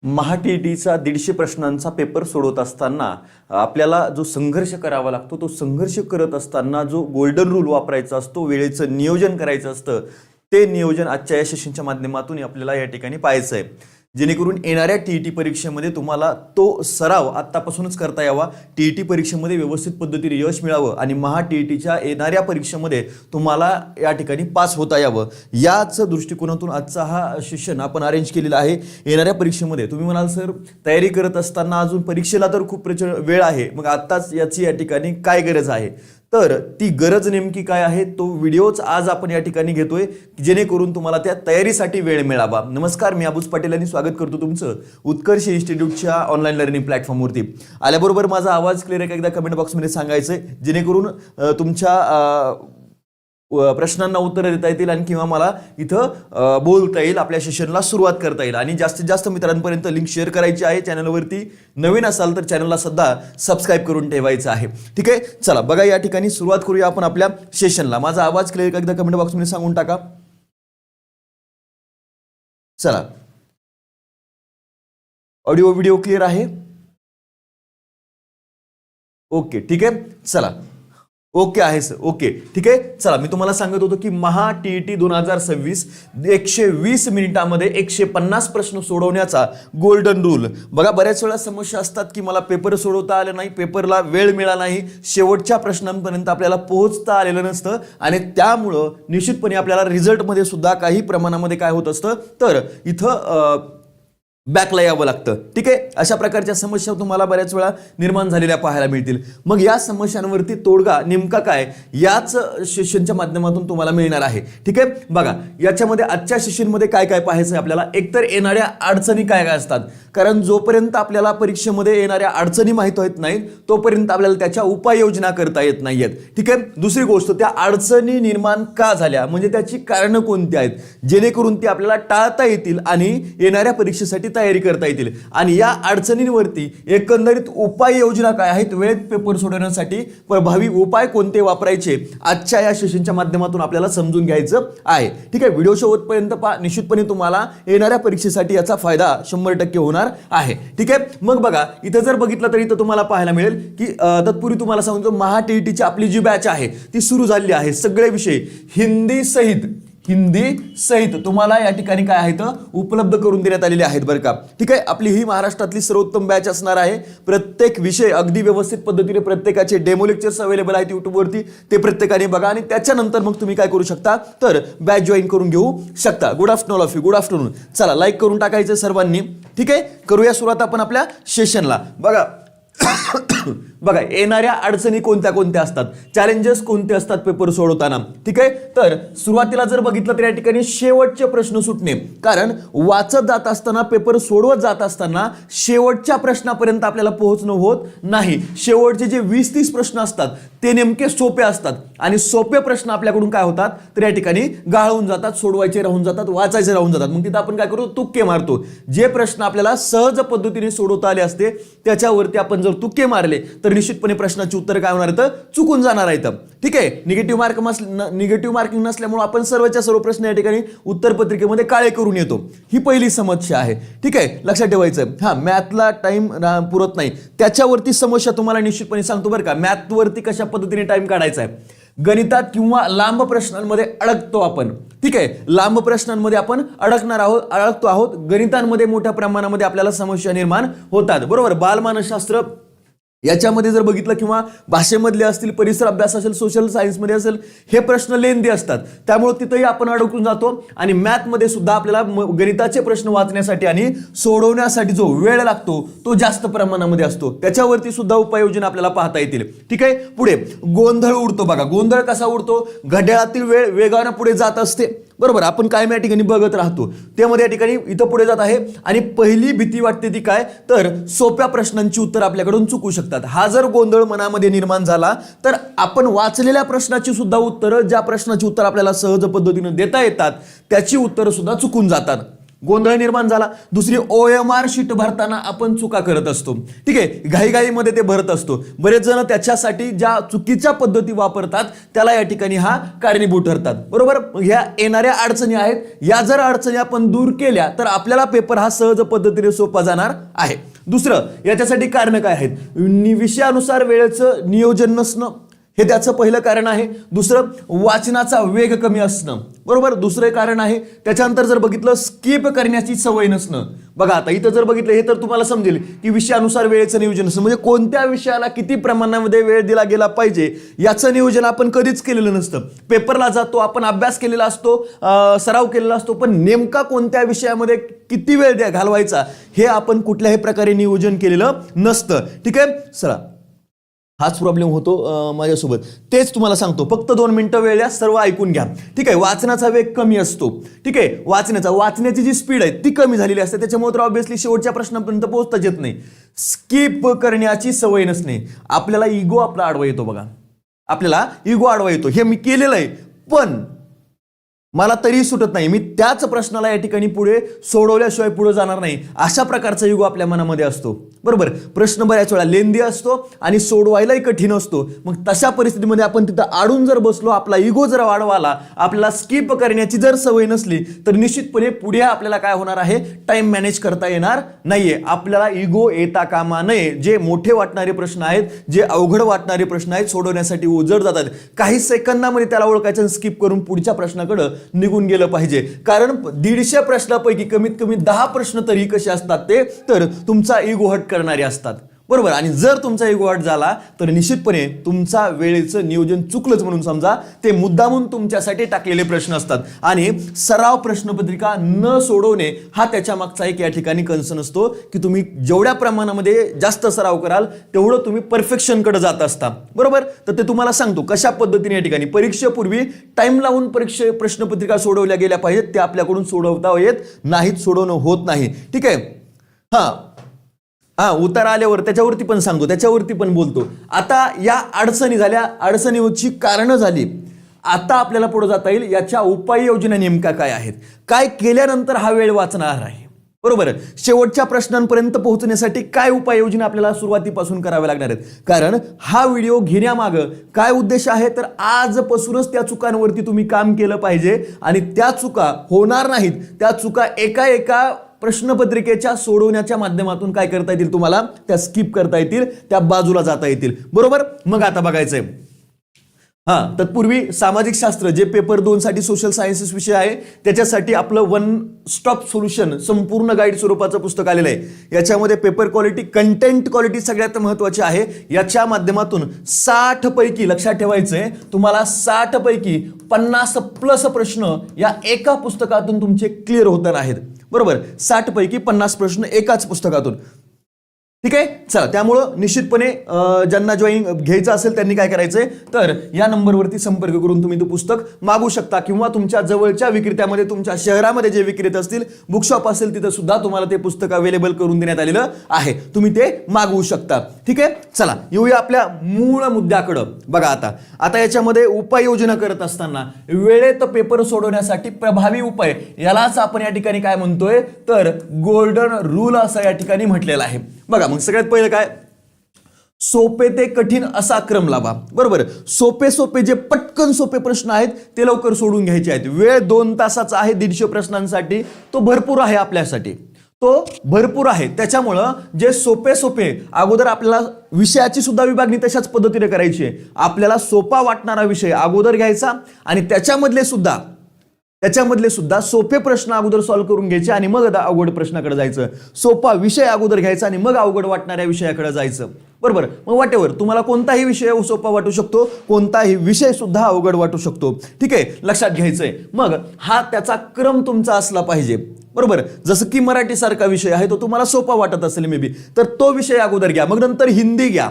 महा-टी-ई-टीचा 150 प्रश्नांचा पेपर सोडवत असताना आपल्याला जो संघर्ष करावा लागतो, तो संघर्ष करत असताना जो गोल्डन रूल वापरायचा असतो, वेळेचं नियोजन करायचं असतं, ते नियोजन आजच्या या सेशनच्या माध्यमातून आपल्याला या ठिकाणी पाहायचं आहे, जेणेकरून येणाऱ्या टी-ई-टी परीक्षेमध्ये तुम्हाला तो सराव आत्तापासूनच करता यावा, टी-ई-टी परीक्षेमध्ये व्यवस्थित पद्धतीने यश मिळावं आणि महा-टी-ई-टीच्या येणाऱ्या परीक्षेमध्ये तुम्हाला या ठिकाणी पास होता यावं, याच दृष्टिकोनातून आजचा हा सेशन आपण अरेंज केलेला आहे. येणाऱ्या परीक्षेमध्ये तुम्ही म्हणाल सर तयारी करत असताना अजून परीक्षेला तर खूप वेळ आहे, मग आत्ताच याची या ठिकाणी काय गरज आहे? तर ती गरज नेमकी काय आहे तो व्हिडिओच आज आपण या ठिकाणी घेतोय, जेणेकरून तुम्हाला त्या तयारीसाठी वेळ मिळावा. नमस्कार, मी अबूज पाटील आणि स्वागत करतो तुमचं उत्कर्ष इन्स्टिट्यूटच्या ऑनलाईन लर्निंग प्लॅटफॉर्मवरती. आल्याबरोबर माझा आवाज क्लिअर आहे का एकदा कमेंट बॉक्समध्ये सांगायचं, जेणेकरून तुमच्या प्रश्नांना उत्तर देता येतील आणि किंवा मला इथं बोलता येईल, आपल्या सेशनला सुरुवात करता येईल. आणि जास्तीत जास्त मित्रांपर्यंत लिंक शेअर करायची आहे. चॅनलवरती नवीन असाल तर चॅनलला सुद्धा सबस्क्राईब करून ठेवायचं आहे. ठीक आहे, चला बघा या ठिकाणी सुरुवात करूया आपण आपल्या सेशनला. माझा आवाज क्लिअर का एकदा कमेंट बॉक्समध्ये सांगून टाका. चला, ऑडिओ व्हिडिओ क्लिअर आहे? ओके, ठीक आहे, चला ओके आहे सर, ओके ठीक आहे. चला, मी तुम्हाला सांगत होतो की महा-टी-ई-टी 2026 120 मिनिटांमध्ये 150 प्रश्न सोडवण्याचा गोल्डन रूल. बघा, बऱ्याच वेळा समस्या असतात की मला पेपर सोडवता आले नाही, पेपरला वेळ मिळाला नाही, शेवटच्या प्रश्नांपर्यंत आपल्याला पोहोचता आलेलं नसतं आणि त्यामुळं निश्चितपणे आपल्याला रिझल्टमध्ये सुद्धा काही प्रमाणामध्ये काय होत असतं तर इथं बॅकला यावं लागतं. ठीक आहे, अशा प्रकारच्या समस्या तुम्हाला बऱ्याच वेळा निर्माण झालेल्या पाहायला मिळतील. मग या समस्यांवरती तोडगा नेमका काय याच सेशनच्या माध्यमातून तुम्हाला मिळणार आहे. ठीक आहे, बघा याच्यामध्ये आजच्या सेशनमध्ये काय काय पाहायचं आहे आपल्याला. एकतर येणाऱ्या अडचणी काय काय असतात, कारण जोपर्यंत आपल्याला परीक्षेमध्ये येणाऱ्या अडचणी माहीत होत नाहीत तोपर्यंत आपल्याला त्याच्या उपाययोजना करता येत नाहीयेत. ठीक आहे, दुसरी गोष्ट, त्या अडचणी निर्माण का झाल्या म्हणजे त्याची कारणं कोणती आहेत, जेणेकरून ती आपल्याला टाळता येतील आणि येणाऱ्या परीक्षेसाठी तयारी करता येतील. आणि या अडचणींवरती एकंदरीत उपाययोजना काय आहेत, वेळेत पेपर सोडवण्यासाठी प्रभावी उपाय कोणते वापरायचे, आजच्या या सेशनच्या माध्यमातून आपल्याला समजून घ्यायचं आहे. ठीक आहे, व्हिडिओ शेवटपर्यंत पहा, निश्चितपणे तुम्हाला येणाऱ्या परीक्षेसाठी याचा फायदा 100% होणार आहे. ठीक आहे, मग बघा इथं जर बघितलं तर इथं तुम्हाला पाहायला मिळेल की तत्पूर्वी तुम्हाला सांगतो महा-टी-ई-टीची आपली जी बॅच आहे ती सुरू झालेली आहे. सगळे विषय हिंदी सहित तुम्हाला या ठिकाणी काय आहेत उपलब्ध करून देण्यात आलेले आहेत बरं का. ठीक आहे, आपली ही महाराष्ट्रातली सर्वोत्तम बॅच असणार आहे. प्रत्येक विषय अगदी व्यवस्थित पद्धतीने प्रत्येकाचे डेमो लेक्चर्स अवेलेबल आहेत युट्यूबवरती, ते प्रत्येकाने बघा आणि त्याच्यानंतर मग तुम्ही काय करू शकता तर बॅच जॉईन करून घेऊ शकता. Good afternoon of you, good afternoon. चला, लाईक करून टाकायचं सर्वांनी. ठीक आहे, करूया सुरुवात आपण आपल्या सेशनला. बघा बघा येणाऱ्या अडचणी कोणत्या कोणत्या असतात, चॅलेंजेस कोणते असतात पेपर सोडवताना. ठीक आहे, तर सुरुवातीला जर बघितलं तर या ठिकाणी शेवटचे प्रश्न सुटणे, कारण वाचत जात असताना पेपर सोडवत जात असताना शेवटच्या प्रश्नापर्यंत आपल्याला पोहोचणं होत नाही. शेवटचे जे 20-30 प्रश्न असतात ते नेमके सोपे असतात आणि सोपे प्रश्न आपल्याकडून काय होतात तर या ठिकाणी गाळून जातात, सोडवायचे राहून जातात, वाचायचे राहून जातात. मग तिथं आपण काय करतो, तुक्के मारतो. जे प्रश्न आपल्याला सहज पद्धतीने सोडवता आले असते त्याच्यावरती आपण जर तुक्के मारले तर निश्चितपणे प्रश्नाची उत्तर काय होणार आहेत, चुकून जाणार आहेत. ठीक आहे, निगेटिव्ह मार्किंग नसल्यामुळे आपण सर्वच्या सर्व प्रश्न या ठिकाणी उत्तरपत्रिकेमध्ये काळे करून येतो. ही पहिली समस्या आहे. ठीक आहे, लक्षात ठेवायचं. हा, मॅथला टाइम पुरत नाही त्याच्यावरती समस्या तुम्हाला निश्चितपणे सांगतो बरं का. मॅथवरती कशा पद्धतीने टाइम काढायचा आहे, गणितात किंवा लांब प्रश्नांमध्ये अडकतो आपण. ठीक आहे, लांब प्रश्नांमध्ये आपण अडकतो आहोत. गणितांमध्ये मोठ्या प्रमाणामध्ये आपल्याला समस्या निर्माण होतात. बरोबर, बालमानसशास्त्र याच्यामध्ये जर बघितलं किंवा भाषेमधले असतील, परिसर अभ्यास असेल, सोशल सायन्समध्ये असेल, हे प्रश्न लेंदी असतात त्यामुळे तिथंही आपण अडकून जातो. आणि मॅथमध्ये सुद्धा आपल्याला गणिताचे प्रश्न वाचण्यासाठी आणि सोडवण्यासाठी जो वेळ लागतो तो जास्त प्रमाणामध्ये असतो. त्याच्यावरती सुद्धा उपाययोजना आपल्याला पाहता येतील. ठीक आहे, पुढे गोंधळ उडतो. बघा गोंधळ कसा उडतो, घड्याळातील वेळ वेगानं पुढे जात असते. बरोबर, आपण कायम या ठिकाणी बघत राहतो, त्यामध्ये या ठिकाणी इथं पुढे जात आहे आणि पहिली भीती वाटते ती काय तर सोप्या प्रश्नांची उत्तर आपल्याकडून चुकू शकतात. हा जर गोंधळ मनामध्ये निर्माण झाला तर आपण वाचलेल्या प्रश्नाची सुद्धा उत्तरं, ज्या प्रश्नाची उत्तर आपल्याला सहज पद्धतीने देता येतात त्याची उत्तरं सुद्धा चुकून जातात. गोंधळ निर्माण झाला. दुसरी OMR शीट भरताना आपण चुका करत असतो. ठीक आहे, घाईघाईमध्ये ते भरत असतो. बरेच जण त्याच्यासाठी ज्या चुकीच्या पद्धती वापरतात त्याला या ठिकाणी हा कारणीभूत ठरतात. बरोबर, ह्या येणाऱ्या अडचणी आहेत, या जर अडचणी आपण दूर केल्या तर आपल्याला पेपर हा सहज पद्धतीने सोपा जाणार आहे. दुसरं, याच्यासाठी कारण काय आहेत? विषयानुसार वेळेचं नियोजन नसणं हे त्याचं पहिलं कारण आहे. दुसरं, वाचनाचा वेग कमी असणं. बरोबर, दुसरं कारण आहे. त्याच्यानंतर जर बघितलं, स्किप करण्याची सवय नसणं. बघा आता इथं जर बघितलं हे तर तुम्हाला समजेल की विषयानुसार वेळेचं नियोजन असणं म्हणजे कोणत्या विषयाला किती प्रमाणामध्ये वेळ दिला गेला पाहिजे याचं नियोजन आपण कधीच केलेलं नसतं. पेपरला जातो, आपण अभ्यास केलेला असतो, सराव केलेला असतो, पण नेमका कोणत्या विषयामध्ये किती वेळ घालवायचा हे आपण कुठल्याही प्रकारे नियोजन केलेलं नसतं. ठीक आहे, चला हाच प्रॉब्लेम होतो माझ्यासोबत. तेच तुम्हाला सांगतो, फक्त 2 मिनिटं वेळ द्या, सर्व ऐकून घ्या. ठीक आहे, वाचनाचा वेग कमी असतो. ठीक आहे, वाचण्याची जी स्पीड आहे ती कमी झालेली असते, त्याच्यामुळे तर ऑब्व्हियसली शेवटच्या प्रश्नापर्यंत पोहोचताच येत नाही. स्किप करण्याची सवय नसणे. आपल्याला इगो आपला आडवा येतो. बघा, आपल्याला इगो आडवा येतो. हे मी केलेलं आहे, पण मला तरी सुटत नाही, मी त्याच प्रश्नाला या ठिकाणी पुढे सोडवल्याशिवाय पुढे जाणार नाही, अशा प्रकारचा युग आपल्या मनामध्ये असतो. बरोबर, प्रश्न बऱ्याच वेळा लेंदी असतो आणि सोडवायलाही कठीण असतो. मग तशा परिस्थितीमध्ये आपण तिथं आडून जर बसलो, आपला इगो जर वाढवाला, आपल्याला स्किप करण्याची जर सवय नसली तर निश्चितपणे पुढे आपल्याला काय होणार आहे, टाइम मॅनेज करता येणार नाहीये. आपल्याला इगो येता कामा नये. जे मोठे वाटणारे प्रश्न आहेत, जे अवघड वाटणारे प्रश्न आहेत, सोडवण्यासाठी उजड जातात, काही सेकंदामध्ये त्याला ओळखायचं, स्किप करून पुढच्या प्रश्नाकडे निघून गेलं पाहिजे. कारण 150 प्रश्नापैकी कमीत कमी 10 प्रश्न तरी कसे असतात ते तर तुमचा इगो हट करणारे असतात. बरोबर, आणि जर तुमचा इगो हट झाला तर निश्चितपणे तुमचा वेळेचं नियोजन चुकलंच म्हणून समजा. ते मुद्दामून तुमच्यासाठी टाकलेले प्रश्न असतात आणि सराव प्रश्नपत्रिका न सोडवणे हा त्याच्या मागचा एक या ठिकाणी कन्सर्न असतो की तुम्ही जेवढ्या प्रमाणामध्ये जास्त सराव कराल तेवढं तुम्ही परफेक्शनकडे जात असता. बरोबर, तर ते तुम्हाला सांगतो कशा पद्धतीने या ठिकाणी परीक्षेपूर्वी टाइम लावून प्रश्नपत्रिका सोडवल्या गेल्या पाहिजेत. ते आपल्याकडून सोडवता येत नाहीत, सोडवणं होत नाही. ठीक आहे, उतार आल्यावर त्याच्यावरती पण सांगतो, त्याच्यावरती पण बोलतो. आता या अडचणी झाल्या, अडचणीची कारणं झाली. आता आपल्याला पुढे जाता येईल, याच्या उपाययोजना नेमक्या काय आहेत, काय केल्यानंतर हा वेळ वाचणार आहे. बरोबर, शेवटच्या प्रश्नांपर्यंत पोहोचण्यासाठी काय उपाययोजना आपल्याला सुरुवातीपासून कराव्या लागणार आहेत. कारण हा व्हिडिओ घेण्यामागं काय उद्देश आहे तर आजपासूनच त्या चुकांवरती तुम्ही काम केलं पाहिजे आणि त्या चुका होणार नाहीत. त्या चुका एका प्रश्नपत्रिकेच्या सोडवण्याच्या माध्यमातून काय करता येतील, तुम्हाला त्या स्किप करता येतील, त्या बाजूला जाता येतील. बरोबर, मग आता बघायचंय तत्पूर्वी सामाजिक शास्त्र जे पेपर 2 साठी सोशल सायन्सेस विषय आहे त्याच्यासाठी आपलं 1 स्टॉप सोल्युशन संपूर्ण गाईड स्वरूपाचं पुस्तक आलेलं आहे. याच्यामध्ये पेपर क्वालिटी, कंटेंट क्वालिटी सगळ्यात महत्त्वाची आहे. याच्या माध्यमातून 60 पैकी लक्षात ठेवायचंय, तुम्हाला 60 पैकी 50+ प्रश्न या एका पुस्तकातून तुमचे क्लिअर होणार आहेत. बरोबर, 60 पैकी 50 प्रश्न एकाच पुस्तकातून. ठीक आहे, चला त्यामुळं निश्चितपणे ज्यांना जॉईन घ्यायचं असेल त्यांनी काय करायचंय तर या नंबरवरती संपर्क करून तुम्ही ते पुस्तक मागू शकता किंवा तुमच्या जवळच्या विक्रेत्यामध्ये, तुमच्या शहरामध्ये जे विक्रेते असतील, बुकशॉप असेल तिथं सुद्धा तुम्हाला ते पुस्तक अवेलेबल करून देण्यात आलेलं आहे, तुम्ही ते मागवू शकता. ठीक आहे, चला येऊया आपल्या मूळ मुद्द्याकडं. बघा आता याच्यामध्ये उपाययोजना करत असताना वेळेत पेपर सोडवण्यासाठी प्रभावी उपाय, यालाच आपण या ठिकाणी काय म्हणतोय तर गोल्डन रूल असं या ठिकाणी म्हटलेलं आहे. बघा, मग सगळ्यात पहिलं काय, सोपे ते कठीण असा क्रम लावा. बरोबर, सोपे जे पटकन सोपे प्रश्न आहेत ते लवकर सोडून घ्यायचे आहेत. वेळ 2 तासाचा आहे 150 प्रश्नांसाठी, तो भरपूर आहे आपल्यासाठी, तो भरपूर आहे. त्याच्यामुळं जे सोपे अगोदर आपल्याला विषयाची सुद्धा विभागणी तशाच पद्धतीने करायची आहे. आपल्याला सोपा वाटणारा विषय अगोदर घ्यायचा आणि त्याच्यामधले सुद्धा सोपे प्रश्न अगोदर सॉल्व्ह करून घ्यायचे आणि मग अवघड प्रश्नाकडे जायचं. सोपा विषय अगोदर घ्यायचा आणि मग अवघड वाटणाऱ्या विषयाकडे जायचं. बरोबर, मग वाटेवर तुम्हाला कोणताही विषय सोपा वाटू शकतो, कोणताही विषय सुद्धा अवघड वाटू शकतो. ठीक आहे, लक्षात घ्यायचंय. मग हा त्याचा क्रम तुमचा असला पाहिजे. बरोबर, जसं की मराठी सारखा विषय आहे तो तुम्हाला सोपा वाटत असेल मे बी, तर तो विषय अगोदर घ्या, मग नंतर हिंदी घ्या,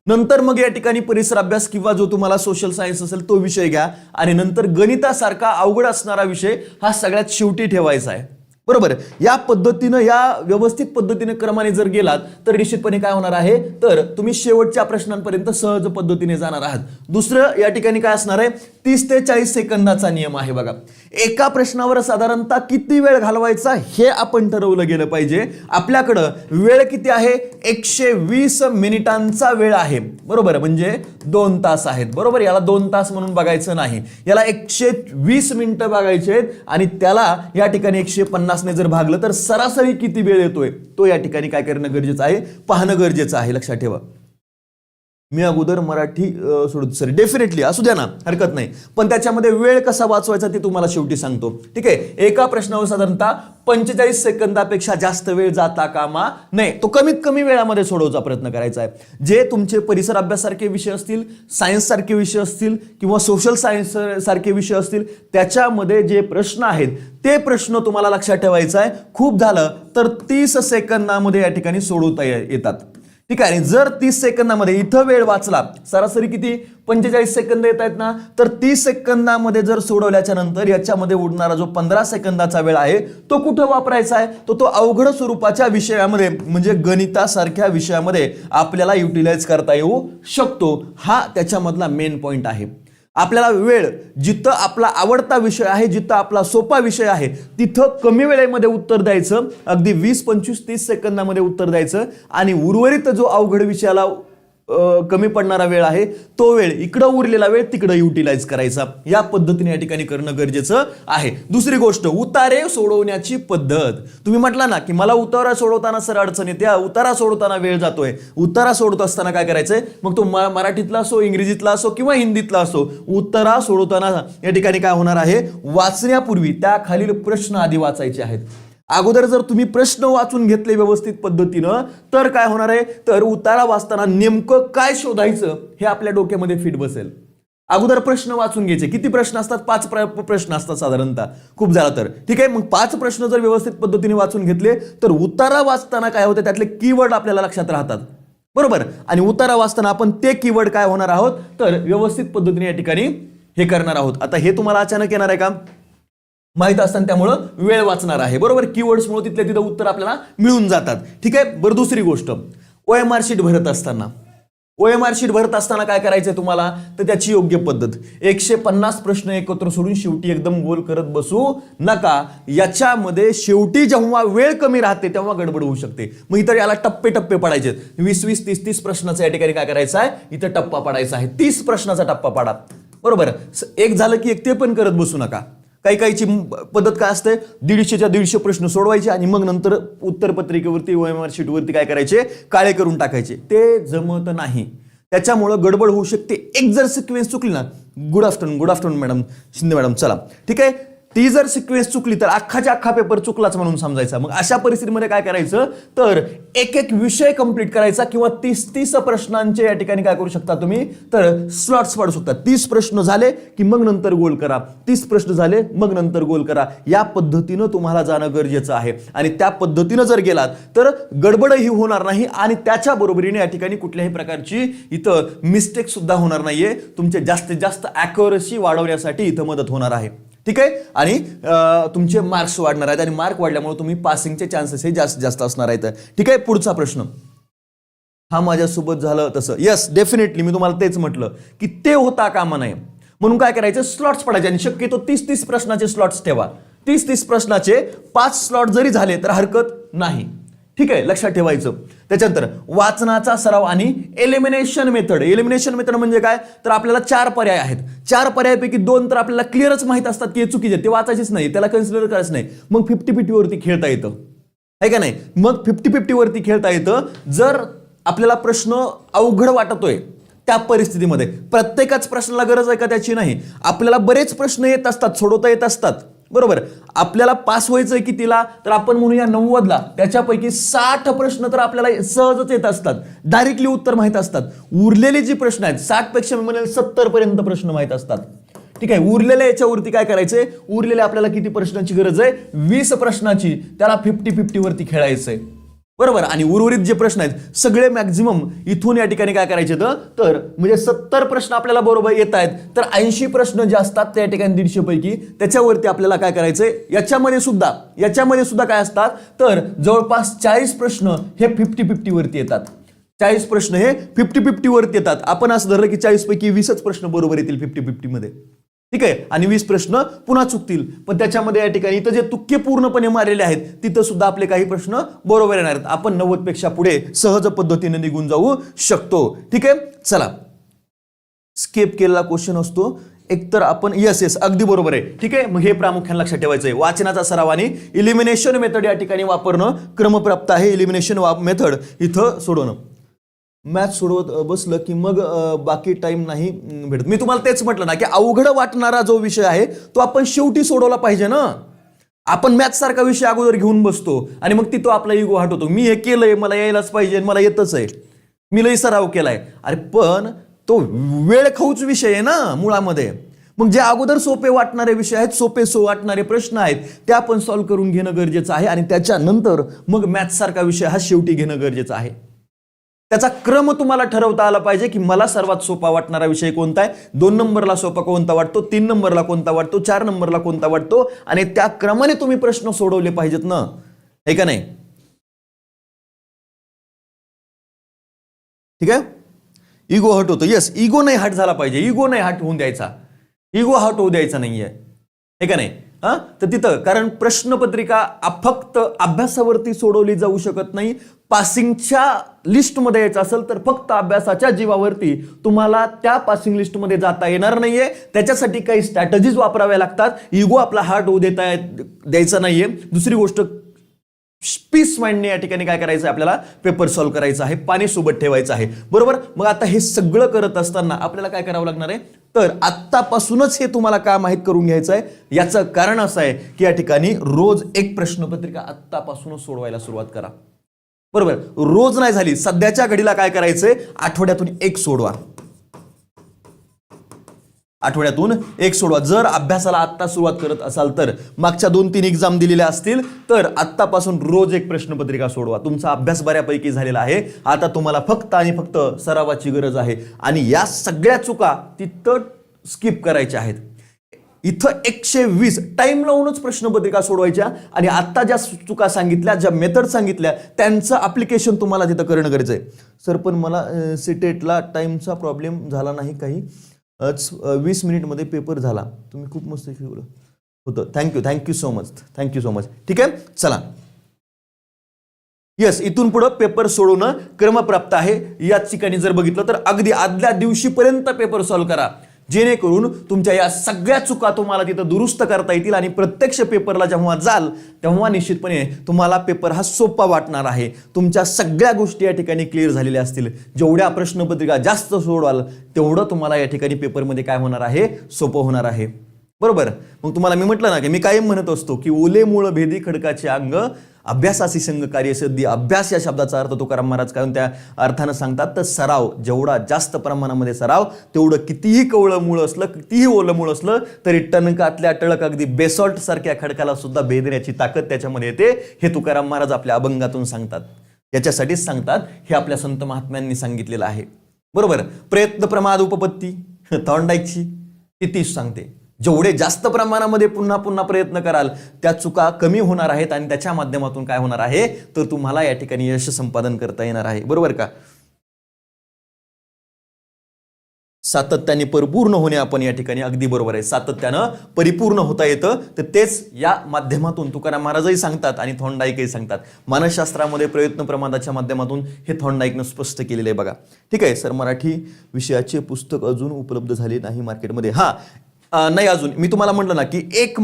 नंतर मग या ठिकाणी परिसर अभ्यास किंवा जो तुम्हाला सोशल सायन्स असेल तो विषय घ्या आणि नंतर गणितासारखा अवघड असणारा विषय हा सगळ्यात शेवटी ठेवायचा आहे. बरोबर, या पद्धतीनं, या व्यवस्थित पद्धतीने क्रमाने जर गेलात तर निश्चितपणे काय होणार आहे तर तुम्ही शेवटच्या प्रश्नांपर्यंत सहज पद्धतीने जाणार आहात. दुसरं या ठिकाणी काय असणार आहे, 30 ते 40 सेकंदाचा नियम आहे बघा. एका प्रश्नावर साधारणतः किती वेळ घालवायचा हे आपण ठरवलं गेलं पाहिजे. आपल्याकडं वेळ किती आहे, 120 मिनिटांचा वेळ आहे, बरोबर, म्हणजे 2 तास आहेत, बरोबर. याला 2 तास म्हणून बघायचं नाही, याला 120 मिनिटं बघायचे आहेत आणि त्याला या ठिकाणी 150 ने जर भागलं तर सरासरी किती वेळ येतोय तो या ठिकाणी काय करणं गरजेचं आहे, पाहणं गरजेचं आहे. लक्षात ठेवा, मी अगोदर मराठी सोडतो सर, डेफिनेटली असू द्या ना, हरकत नाही, पण त्याच्यामध्ये वेळ कसा वाचवायचा ते तुम्हाला शेवटी सांगतो. ठीक आहे, एका प्रश्नावर साधारणतः 45 सेकंदापेक्षा जास्त वेळ जाता कामा नये. तो कमीत कमी वेळामध्ये सोडवण्याचा प्रयत्न करायचा आहे. जे तुमचे परिसर अभ्यास सारखे विषय असतील, सायन्स सारखे विषय असतील किंवा सोशल सायन्स सारखे विषय असतील, त्याच्यामध्ये जे प्रश्न आहेत ते प्रश्न तुम्हाला लक्षात ठेवायचा आहे. खूप झालं तर 30 सेकंदामध्ये या ठिकाणी सोडवता येतात. ठीक आहे, आणि जर 30 सेकंदामध्ये इथं वेळ वाचला, सरासरी किती 45 सेकंद येत आहेत ना, तर 30 सेकंदामध्ये जर सोडवल्याच्या नंतर याच्यामध्ये उडणारा जो 15 सेकंदाचा वेळ आहे तो कुठं वापरायचा आहे, तो अवघड स्वरूपाच्या विषयामध्ये म्हणजे गणितासारख्या विषयामध्ये आपल्याला युटिलाइज करता येऊ शकतो. हा त्याच्यामधला मेन पॉइंट आहे. आपल्याला वेळ जिथं आपला आवडता विषय आहे, जिथं आपला सोपा विषय आहे, तिथं कमी वेळेमध्ये उत्तर द्यायचं, अगदी 20, 25, 30 सेकंदामध्ये उत्तर द्यायचं आणि उर्वरित जो अवघड विषयाला कमी पडणारा वेळ आहे तो वेळ, इकडं उरलेला वेळ तिकडं युटिलाइज करायचा. या पद्धतीने या ठिकाणी करणं गरजेचं आहे. दुसरी गोष्ट, उतारे सोडवण्याची पद्धत. तुम्ही म्हटला ना की मला उतारा सोडवताना सर अडचण येते, उतारा सोडवताना वेळ जातोय. उतारा सोडत असताना काय करायचंय, मग तो मराठीतला असो, इंग्रजीतला असो किंवा हिंदीतला असो, उतारा सोडवताना या ठिकाणी काय होणार आहे, वाचण्यापूर्वी त्या खालील प्रश्न आधी वाचायचे आहेत. अगोदर जर तुम्ही प्रश्न वाचून घेतले व्यवस्थित पद्धतीनं तर काय होणार आहे, तर उतारा वाचताना नेमकं काय शोधायचं हे आपल्या डोक्यामध्ये फिट बसेल. अगोदर प्रश्न वाचून घ्यायचे. किती प्रश्न असतात, 5 प्रश्न असतात साधारणतः, खूप झाला तर. ठीक आहे, मग 5 प्रश्न जर व्यवस्थित पद्धतीने वाचून घेतले तर उतारा वाचताना काय होते, त्यातले कीवर्ड आपल्याला लक्षात राहतात, बरोबर. आणि उतारा वाचताना आपण ते कीवर्ड काय होणार आहोत, तर व्यवस्थित पद्धतीने या ठिकाणी हे करणार आहोत. आता हे तुम्हाला अचानक येणार आहे का, माहित असताना, त्यामुळं वेळ वाचणार आहे, बरोबर. कीवर्ड्समुळे तिथल्या तिथं उत्तर आपल्याला मिळून जातात. ठीक आहे, बरं. दुसरी गोष्ट, OMR शीट भरत असताना, OMR शीट भरत असताना काय करायचंय तुम्हाला, तर त्याची योग्य पद्धत, 150 प्रश्न एकत्र सोडून शेवटी एकदम गोल करत बसू नका. याच्यामध्ये शेवटी जेव्हा वेळ कमी राहते तेव्हा गडबड होऊ शकते. मग इतर याला टप्पे टप्पे पडायचे, 20-20, 30-30 प्रश्नाचा या ठिकाणी काय करायचं आहे, इथं टप्पा पडायचा आहे. 30 प्रश्नाचा टप्पा पाडा, बरोबर. एक झालं की एक ते पण करत बसू नका. काही काहीची पद्धत काय असते, 150च्या 150 प्रश्न सोडवायचे आणि मग नंतर उत्तरपत्रिकेवरती OMR शीटवरती काय करायचे, काळे करून टाकायचे. ते जमत नाही, त्याच्यामुळं गडबड होऊ शकते. एक जर सिक्वेन्स चुकली ना, good afternoon madam, Shinde madam, चला, ठीक आहे, ती जर सिक्वेन्स चुकली तर अख्खाच्या अख्खा पेपर चुकलाच म्हणून समजायचा. मग अशा परिस्थितीमध्ये काय करायचं, तर एक विषय कंप्लीट करायचा किंवा 30 प्रश्नांचे या ठिकाणी काय करू शकता तुम्ही, तर स्लॉट्स पाडू शकता. 30 प्रश्न झाले की मग नंतर गोल करा, 30 प्रश्न झाले मग नंतर गोल करा. या पद्धतीनं तुम्हाला जाणं गरजेचं आहे आणि त्या पद्धतीनं जर गेलात तर गडबडही होणार नाही आणि त्याच्या बरोबरीने या ठिकाणी कुठल्याही प्रकारची इथं मिस्टेक सुद्धा होणार नाहीये. तुमचे जास्तीत जास्त ॲक्युरसी वाढवण्यासाठी इथं मदत होणार आहे. ठीक आहे, आणि तुमचे मार्क्स वाढणार आहेत आणि मार्क वाढल्यामुळे तुम्ही पासिंगचे चान्सेस हे जास्तीत जास्त असणार आहेत. ठीक आहे, पुढचा प्रश्न, हा माझ्यासोबत झालं तसं, यस डेफिनेटली मी तुम्हाला तेच म्हटलं की ते होता कामा नये. म्हणून काय करायचं, स्लॉट्स पडायचे आणि शक्यतो 30-30 प्रश्नाचे स्लॉट्स ठेवा. 30-30 प्रश्नाचे 5 स्लॉट जरी झाले तर हरकत नाही. ठीक आहे, लक्षात ठेवायचं. त्याच्यानंतर वाचनाचा सराव आणि एलिमिनेशन मेथड. एलिमिनेशन मेथड म्हणजे काय, तर आपल्याला 4 पर्याय आहेत. 4 पर्यायापैकी 2 तर आपल्याला क्लिअरच माहित असतात की हे चुकीचे, ते वाचायचेच नाही, त्याला कन्सिडर करायचं नाही. मग 50-50 वरती खेळता येतं, आहे का नाही. मग 50-50 वरती खेळता येतं. जर आपल्याला प्रश्न अवघड वाटतोय त्या परिस्थितीमध्ये, प्रत्येकाच प्रश्नाला गरज आहे का त्याची नाही, आपल्याला बरेच प्रश्न येत असतात, सोडवता येत असतात, बरोबर. आपल्याला पास व्हायचंय कितीला, तर आपण म्हणूया 90ला, त्याच्यापैकी 60 प्रश्न तर आपल्याला सहजच येत असतात, डायरेक्टली उत्तर माहित असतात. उरलेले जे प्रश्न आहेत 60 पेक्षा मी म्हणेल 70 पर्यंत प्रश्न माहित असतात. ठीक आहे, उरलेल्या याच्यावरती काय करायचंय, उरलेले आपल्याला किती प्रश्नांची गरज आहे, 20 प्रश्नाची, त्याला 50-50 वरती खेळायचंय, बरोबर. आणि उर्वरित जे प्रश्न आहेत सगळे मॅक्झिमम इथून या ठिकाणी काय करायचे, तर म्हणजे 70 प्रश्न आपल्याला बरोबर येत आहेत, तर 80 प्रश्न जे असतात त्या ठिकाणी 150 पैकी त्याच्यावरती आपल्याला काय करायचंय, याच्यामध्ये सुद्धा काय असतात, तर जवळपास 40 प्रश्न हे 50-50 वरती येतात. 40 प्रश्न हे 50-50 वरती येतात. आपण असं धरलं की 40 पैकी 20च प्रश्न बरोबर येतील 50-50 मध्ये. ठीक आहे, आणि 20 प्रश्न पुन्हा चुकतील, पण त्याच्यामध्ये या ठिकाणी इथं जे तुक्के पूर्णपणे मारलेले आहेत तिथं सुद्धा आपले काही प्रश्न बरोबर येणार आहेत. आपण 90 पेक्षा पुढे सहज पद्धतीने निघून जाऊ शकतो. ठीक आहे, चला स्किप केलेला क्वेश्चन असतो एकतर आपण येस अगदी बरोबर आहे. ठीक आहे, मग हे प्रामुख्याने लक्षात ठेवायचं आहे. वाचनाचा सराव आणि इलिमिनेशन मेथड या ठिकाणी वापरणं क्रमप्राप्त आहे. इलिमिनेशन मेथड इथं सोडवणं. मॅथ सोडवत बसलं की मग बाकी टाइम नाही भेटत. मी तुम्हाला तेच म्हटलं ना की अवघड वाटणारा जो विषय आहे तो आपण शेवटी सोडवला पाहिजे ना. आपण मॅथ सारखा विषय अगोदर घेऊन बसतो आणि मग तिथं आपला इगो हटवतो. मी हे केलंय, मला यायलाच पाहिजे, मला येतच आहे, मी लई सराव केलाय. अरे पण तो वेळ खाऊच विषय आहे ना मुळामध्ये. मग जे अगोदर सोपे वाटणारे विषय आहेत, सोपे वाटणारे प्रश्न आहेत, ते आपण सॉल्व्ह करून घेणं गरजेचं आहे. आणि त्याच्यानंतर मग मॅथ सारखा विषय हा शेवटी घेणं गरजेचं आहे. त्याचा क्रम तुम्हाला ठरवता आला पाहिजे की मला सर्वात सोपा वाटणारा विषय कोणता आहे, 2 नंबरला सोपा कोणता वाटतो, 3 नंबरला कोणता वाटतो, 4 नंबरला कोणता वाटतो, आणि त्या क्रमाने तुम्ही प्रश्न सोडवले पाहिजेत ना, हे का नाही. ठीक आहे, इगो हट होतो. येस, इगो नाही हट झाला पाहिजे, इगो नाही हट होऊन द्यायचा, इगो हट होऊ द्यायचा नाहीये, हे का नाही. तर तिथं कारण प्रश्नपत्रिका फक्त अभ्यासावरती सोडवली जाऊ शकत नाही. पासिंगच्या लिस्टमध्ये यायचं असेल तर फक्त अभ्यासाच्या जीवावरती तुम्हाला त्या पासिंग लिस्टमध्ये जाता येणार नाहीये. त्याच्यासाठी काही स्ट्रॅटेजीज वापराव्या लागतात. इगो आपला हार्ट होऊ द्यायचा नाहीये. दुसरी गोष्ट, पीस माइंडने या ठिकाणी काय करायचं, आपल्याला पेपर सॉल्व्ह करायचा आहे, पाणी सोबत ठेवायचं आहे. बरोबर. मग आता हे सगळं करत असताना आपल्याला काय करावं लागणार आहे, तर आत्तापासूनच हे तुम्हाला काय माहित करून घ्यायचं आहे. याचं कारण असं आहे की या ठिकाणी रोज एक प्रश्नपत्रिका आत्तापासूनच सोडवायला सुरुवात करा. बरोबर. रोज नाही झाली, सध्याच्या घडीला काय करायचंय, आठवड्यातून एक सोडवा, आठवड्यातून एक सोडवा. जर अभ्यासाला आत्ता सुरुवात करत असाल तर, मागच्या 2-3 एक्झाम दिलेल्या असतील तर आत्तापासून रोज एक प्रश्नपत्रिका सोडवा. तुमचा अभ्यास बऱ्यापैकी झालेला आहे. आता तुम्हाला फक्त आणि फक्त सरावाची गरज आहे. आणि या सगळ्या चुका तिथं स्किप करायच्या आहेत. इथं 120 टाइम लावूनच प्रश्नपत्रिका सोडवायच्या. आणि आता ज्या चुका सांगितल्या, ज्या मेथड सांगितल्या, त्यांचं ऍप्लिकेशन तुम्हाला तिथं करणं गरजेचं आहे. सर पण मला सिटेटला टाइमचा प्रॉब्लेम झाला नाही काही, 20 मिनिटमध्ये पेपर झाला. तुम्ही खूप मस्त शिकवलं होतं, थँक्यू सो मच. ठीक आहे, चला. येस, इथून पुढे पेपर सोडवणं क्रमप्राप्त आहे. याच ठिकाणी जर बघितलं तर अगदी आदल्या दिवशीपर्यंत पेपर सॉल्व्ह करा, जेणेकरून तुमच्या या सगळ्या चुका तुम्हाला तिथं दुरुस्त करता येतील. आणि प्रत्यक्ष पेपरला जेव्हा जाल तेव्हा निश्चितपणे तुम्हाला पेपर हा सोपा वाटणार आहे. तुमच्या सगळ्या गोष्टी या ठिकाणी क्लिअर झालेल्या असतील. जेवढ्या प्रश्नपत्रिका जास्त सोडवाल तेवढं तुम्हाला या ठिकाणी पेपरमध्ये काय होणार आहे, सोपं होणार आहे. बरोबर. मग तुम्हाला मी म्हटलं ना की मी कायम म्हणत असतो की ओले मूळ भेदी खडकाचे अंग, अभ्यासाची संग कार्यसिद्धी. अभ्यास या शब्दाचा अर्थ तुकाराम महाराज काय त्या अर्थानं सांगतात, तर सराव, जेवढा जास्त प्रमाणामध्ये सराव तेवढं कितीही कवळं मूळ असलं, कितीही ओलं मूळ असलं तरी टणकातल्या टळक अगदी बेसॉल्ट सारख्या खडकाला सुद्धा भेदण्याची ताकद त्याच्यामध्ये येते. हे तुकाराम महाराज आपल्या अभंगातून सांगतात. याच्यासाठीच सांगतात, हे आपल्या संत महात्म्यांनी सांगितलेलं आहे. बरोबर. प्रयत्न प्रमाद उपपत्ती थॉर्नडाईकची तीच सांगते. जेवढे जास्त प्रमाणामध्ये पुन्हा पुन्हा प्रयत्न कराल त्या चुका कमी होणार आहेत आणि त्याच्या माध्यमातून काय होणार आहे, तर तुम्हाला या ठिकाणी यश संपादन करता येणार आहे. बरोबर का. सातत्याने परिपूर्ण होणे आपण या ठिकाणी अगदी बरोबर आहे. सातत्यानं परिपूर्ण होता येतं, तर तेच या माध्यमातून तुकाराम महाराजही सांगतात आणि थॉर्नडाईकही सांगतात. मानसशास्त्रामध्ये प्रयत्न प्रमादाच्या माध्यमातून हे थॉर्नडाईकनं स्पष्ट केलेलं आहे बघा. ठीक आहे सर, मराठी विषयाचे पुस्तक अजून उपलब्ध झाले नाही मार्केटमध्ये. नाही अजून. मी तुम्हाला म्हटलं ना की 1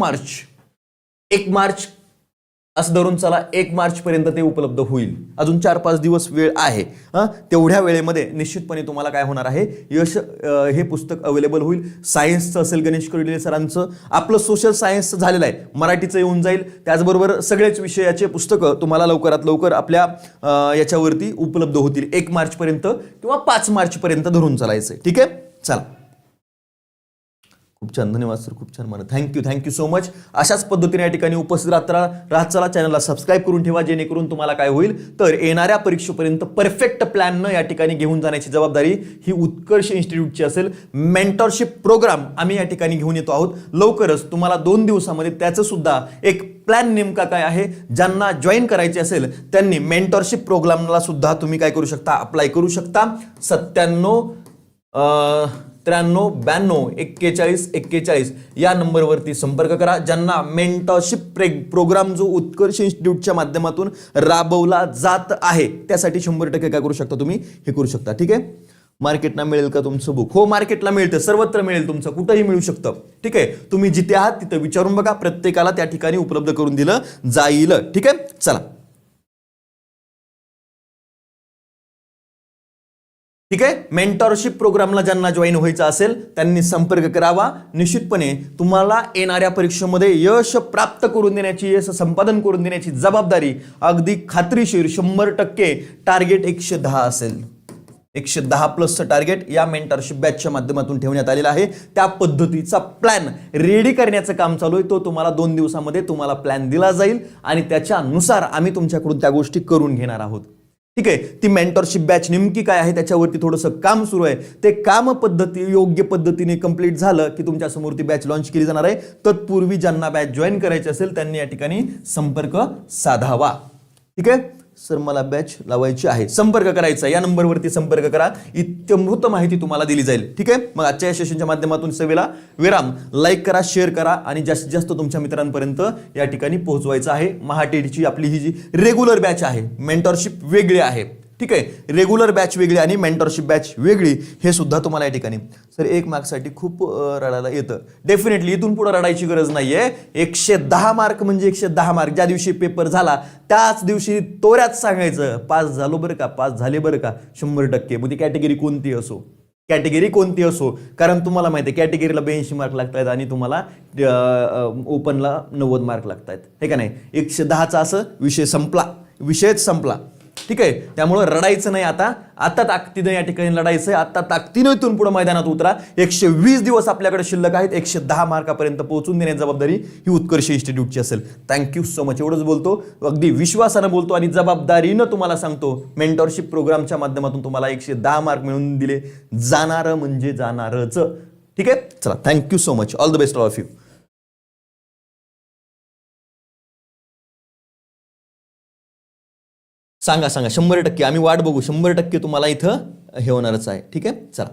मार्च असं धरून चला, 1 मार्च पर्यंत ते उपलब्ध होईल. अजून 4-5 दिवस वेळ आहे. तेवढ्या वेळेमध्ये निश्चितपणे तुम्हाला काय होणार आहे, यश हे पुस्तक अवेलेबल होईल. सायन्सचं असेल गणेश कर्डिले सरांचं, आपलं सोशल सायन्सचं झालेलं आहे, मराठीचं येऊन जाईल. त्याचबरोबर सगळेच विषयाचे पुस्तकं तुम्हाला लवकरात लवकर आपल्या याच्यावरती उपलब्ध होतील 1 मार्च पर्यंत किंवा 5 मार्च पर्यंत धरून चालायचं. ठीक आहे, चला. खूप छान, धन्यवाद सर, खूप छान म्हणा. Thank you so much. अशाच पद्धतीने या ठिकाणी उपस्थित राहत चला. चॅनलला सबस्क्राईब करून ठेवा, जेणेकरून तुम्हाला काय होईल, तर येणाऱ्या परीक्षेपर्यंत परफेक्ट प्लॅननं या ठिकाणी घेऊन जाण्याची जबाबदारी ही उत्कर्ष इन्स्टिट्यूटची असेल. मेंटरशिप प्रोग्राम आम्ही या ठिकाणी घेऊन येतो आहोत लवकरच. तुम्हाला 2 दिवसामध्ये त्याचं सुद्धा एक प्लॅन नेमका काय आहे, ज्यांना जॉईन करायचे असेल त्यांनी मेंटरशिप प्रोग्रामला सुद्धा तुम्ही काय करू शकता, अप्लाय करू शकता. 97 93924141 या नंबरवरती संपर्क करा. ज्यांना मेंटरशिप प्रोग्राम जो उत्कर्ष इन्स्टिट्यूटच्या माध्यमातून राबवला जात आहे त्यासाठी 100% काय करू शकता तुम्ही, हे करू शकता. ठीक आहे. मार्केटला मिळेल का तुमचं बुक? हो, मार्केटला मिळतं, सर्वत्र मिळेल, तुमचं कुठंही मिळू शकतं. ठीक आहे. तुम्ही जिथे आहात तिथं विचारून बघा, प्रत्येकाला त्या ठिकाणी उपलब्ध करून दिलं जाईल. ठीक आहे. चला, ठीक आहे. मेंटरशिप प्रोग्रामला ज्यांना जॉईन व्हायचं असेल त्यांनी संपर्क करावा. निश्चितपणे तुम्हाला येणाऱ्या परीक्षेमध्ये यश प्राप्त करून देण्याची, यश संपादन करून देण्याची जबाबदारी अगदी खात्रीशीर 100% टार्गेट 110 असेल. 110 प्लसचं टार्गेट या मेंटरशिप बॅचच्या माध्यमातून ठेवण्यात आलेला आहे. त्या पद्धतीचा प्लॅन रेडी करण्याचं काम चालू आहे. तो तुम्हाला 2 दिवसामध्ये तुम्हाला प्लॅन दिला जाईल आणि त्याच्यानुसार आम्ही तुमच्याकडून त्या गोष्टी करून घेणार आहोत. ठीक आहे. ती मेंटरशिप बॅच नेमकी काय आहे त्याच्यावरती थोडंसं काम सुरू आहे. ते काम पद्धती योग्य पद्धतीने कंप्लीट झालं की तुमच्या समोर ती बॅच लॉन्च केली जाणार आहे. तत्पूर्वी ज्यांना बॅच जॉईन करायची असेल त्यांनी या ठिकाणी संपर्क साधावा. ठीक आहे. सर मला बॅच लावायची आहे, संपर्क करायचा, या नंबरवरती संपर्क करा. इत्यंभूत माहिती तुम्हाला दिली जाईल. ठीक आहे. मग आजच्या या सेशनच्या माध्यमातून सेवेला विराम. लाईक करा, शेअर करा आणि जास्तीत जास्त तुमच्या मित्रांपर्यंत या ठिकाणी पोहोचवायचं आहे. महाटेडची आपली ही जी रेग्युलर बॅच आहे, मेंटरशिप वेगळी आहे. ठीक आहे. रेग्युलर बॅच वेगळी आणि मेंटरशिप बॅच वेगळी, हे सुद्धा तुम्हाला या ठिकाणी. सर 1 मार्कसाठी खूप रडायला येतं. डेफिनेटली इथून पुढे रडायची गरज नाहीये. 110 मार्क म्हणजे 110 मार्क. ज्या दिवशी पेपर झाला त्याच दिवशी तोऱ्यात सांगायचं पास झालो बरं का, पास झाले बरं का, 100%. मग ती कॅटेगरी कोणती असो, कॅटेगरी कोणती असो, कारण तुम्हाला माहिती आहे कॅटेगरीला 82 मार्क लागतात आणि तुम्हाला ओपनला 90 मार्क लागतात, हे का नाही. 110चा असं विषय संपला, विषयच संपला. ठीक आहे. त्यामुळे रडायचं नाही. आता ताकदीने या ठिकाणी लढायचं आहे. आता ताकदीने इथून पुढे मैदानात उतरा. 120 दिवस आपल्याकडे शिल्लक आहेत. 110 मार्कापर्यंत पोहोचून देण्याची जबाबदारी ही उत्कर्ष इन्स्टिट्यूटची असेल. Thank you so much. एवढंच बोलतो, अगदी विश्वासानं बोलतो आणि जबाबदारीनं तुम्हाला सांगतो, मेंटरशिप प्रोग्रामच्या माध्यमातून तुम्हाला 110 मार्क मिळवून दिले जाणार म्हणजे जाणारच. ठीक आहे. चला, thank you so much. All the best all of you. सांगा 100%. आम्ही वाट बघू. 100% तुम्हाला इथं हे होणारच आहे. ठीक आहे. चला.